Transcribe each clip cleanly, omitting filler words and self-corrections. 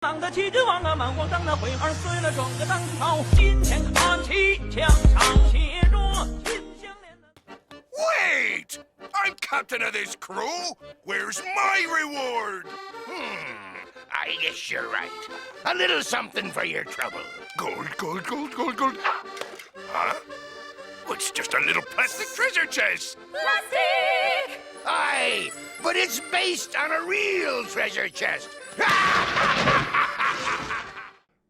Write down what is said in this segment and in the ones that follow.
党的旗帜王啊，满皇上的徽牌随了整个当朝，金钱看齐，墙上写着秦香莲的。Wait! I'm captain of this crew. Where's my reward? I guess you're right. A little something for your trouble. Gold, gold, gold, gold, gold. Huh? Oh, it's just a little plastic treasure chest. Plastic! Aye, but it's based on a real treasure chest.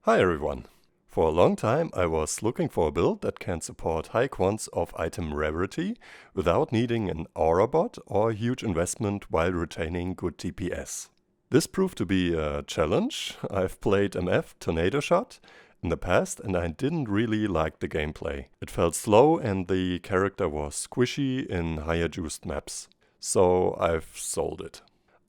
Hi everyone. For a long time I was looking for a build that can support high quants of item rarity without needing an aura bot or a huge investment while retaining good DPS. This proved to be a challenge. I've played MF Tornado Shot in the past and I didn't really like the gameplay. It felt slow and the character was squishy in higher juiced maps. So I've sold it.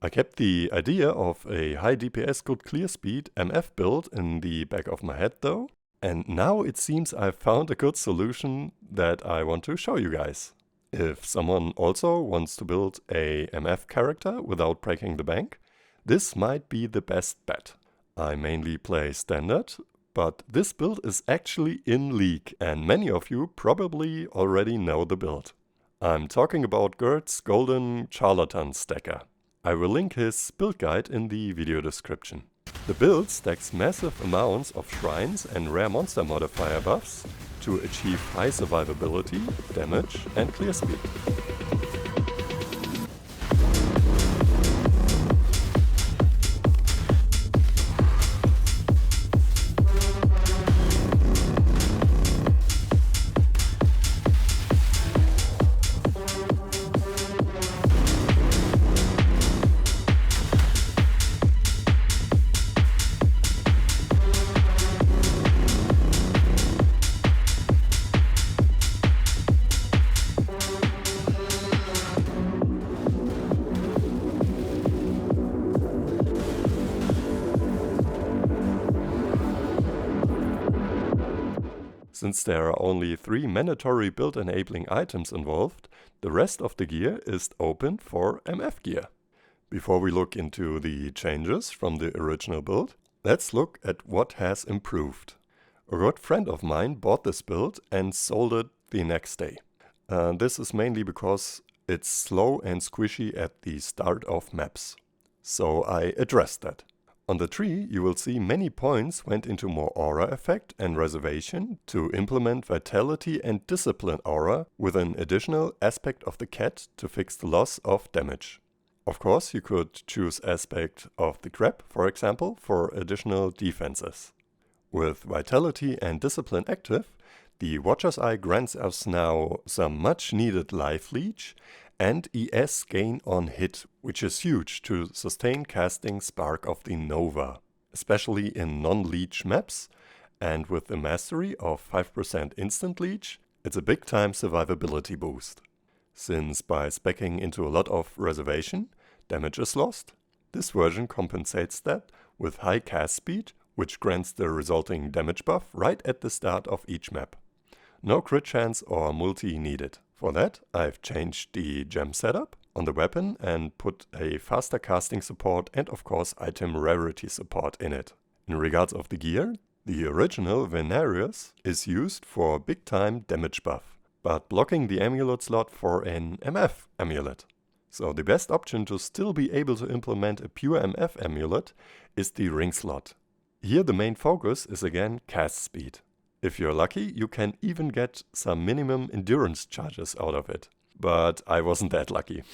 I kept the idea of a high DPS good clear speed MF build in the back of my head though. And now it seems I've found a good solution that I want to show you guys. If someone also wants to build a MF character without breaking the bank, this might be the best bet. I mainly play standard, but this build is actually in League and many of you probably already know the build. I'm talking about Gurts' golden Charlatan stacker. I will link his build guide in the video description. The build stacks massive amounts of shrines and rare monster modifier buffs to achieve high survivability, damage and clear speed. Since there are only 3 mandatory build-enabling items involved, the rest of the gear is open for MF gear. Before we look into the changes from the original build, let's look at what has improved. A good friend of mine bought this build and sold it the next day. This is mainly because it's slow and squishy at the start of maps. So I addressed that. On the tree you will see many points went into more aura effect and reservation to implement vitality and discipline aura with an additional aspect of the cat to fix the loss of damage. Of course you could choose aspect of the crab, for example, for additional defenses. With vitality and discipline active, the Watcher's Eye grants us now some much needed life leech and ES gain on hit, which is huge to sustain casting Spark of the Nova, especially in non-leech maps, and with the mastery of 5% instant leech, it's a big time survivability boost. Since by speccing into a lot of reservation, damage is lost, this version compensates that with high cast speed, which grants the resulting damage buff right at the start of each map. No crit chance or multi needed. For that, I've changed the gem setup on the weapon and put a faster casting support and of course item rarity support in it. In regards of the gear, the original Venarius is used for big time damage buff, but blocking the amulet slot for an MF amulet. So the best option to still be able to implement a pure MF amulet is the ring slot. Here the main focus is again cast speed. If you're lucky, you can even get some minimum endurance charges out of it. But I wasn't that lucky.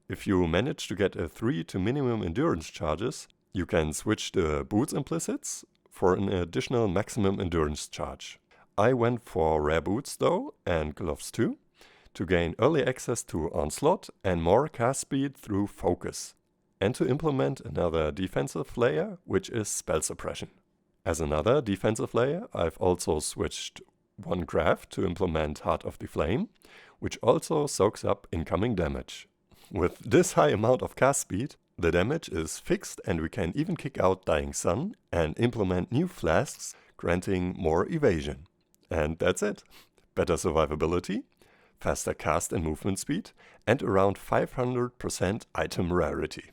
If you manage to get a 3 to minimum endurance charges, you can switch the boots implicits for an additional maximum endurance charge. I went for rare boots though, and gloves too, to gain early access to onslaught and more cast speed through focus, and to implement another defensive layer, which is spell suppression. As another defensive layer, I've also switched one craft to implement Heart of the Flame, which also soaks up incoming damage. With this high amount of cast speed, the damage is fixed and we can even kick out Dying Sun and implement new flasks, granting more evasion. And that's it. Better survivability, faster cast and movement speed, and around 500% item rarity.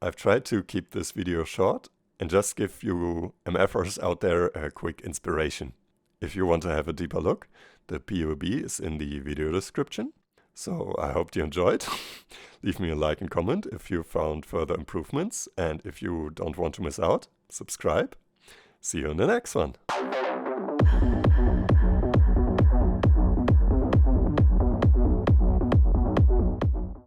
I've tried to keep this video short, and just give you MF'ers out there a quick inspiration. If you want to have a deeper look, the POE is in the video description. So I hope you enjoyed. Leave me a like and comment if you found further improvements, and if you don't want to miss out, subscribe. See you in the next one.